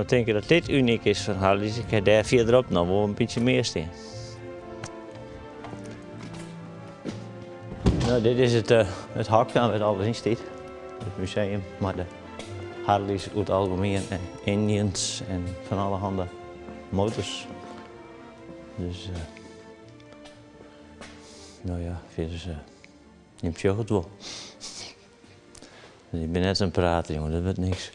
we denken dat dit uniek is van Harleys. Ik heb daar verderop nog wel een beetje meer staan. Nou, dit is het hok waar het alles in staat. Het museum, maar de Harleys uit het algemeen en Indians en van alle handen motors. Dus, nou ja, dus, neemt je het wel. Ik ben net aan het praten, jongen, dat wordt niks.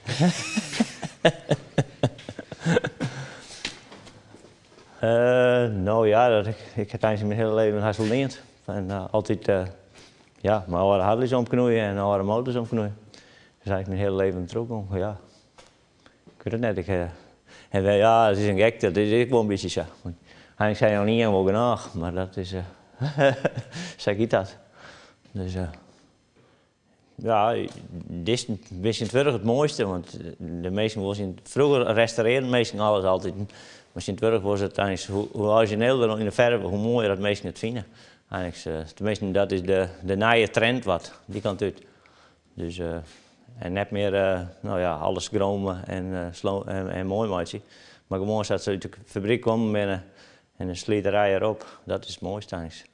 Nou ja, ik heb eigenlijk mijn hele leven haast geleerd. En altijd, ja, maar oude Harleys omknoeien en oude motors omknoeien. Dus eigenlijk mijn hele leven terug om, ja. Ik weet het net, en wij, ja, het is een gek, dat is ik wel een beetje zo. Eigenlijk zijn nog niet helemaal genoeg, maar dat is, zeg ik dat. Dus, ja, dit is een beetje het mooiste, want de meesten was vroeger restaureren meesten alles altijd. Maar Sint-Wurg was het eigenlijk, hoe origineler in de verf, hoe mooier dat meesten het vinden. Eigenlijk, tenminste, dat is de nieuwe trend wat, die kant uit. Dus, en net meer, nou ja, alles gromen en mooi maatje. Maar gewoon dat ze uit de fabriek komen en een slieterij erop, dat is het mooiste eigenlijk.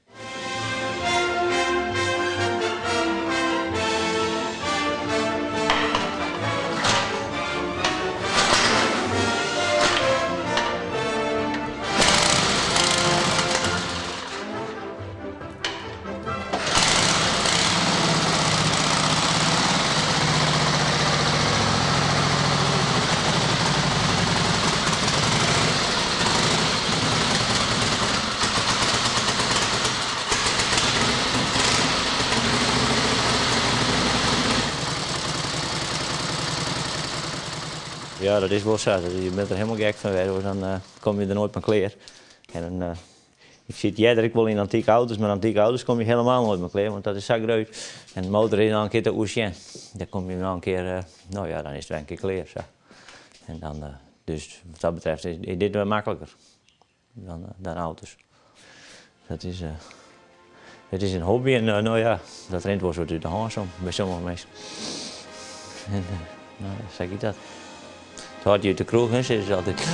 Ja, dat is wel zo. Je bent er helemaal gek van geworden, dan kom je er nooit meer kleer. En dan, ik zie het jij wel in antieke auto's, maar antieke auto's kom je helemaal nooit meer kleer, want dat is zo groot. En de motor is dan een keer te oesje. Dan kom je nog een keer, nou ja, dan is het wel een keer kleer. Zo. En dan, dus wat dat betreft is dit wel makkelijker dan auto's. Dat is, het is een hobby en nou ja, dat rent wel zo uit de hand bij sommige mensen. En, nou, zeg ik dat. Zo had je uit de kroeg, hè, zitten ze altijd.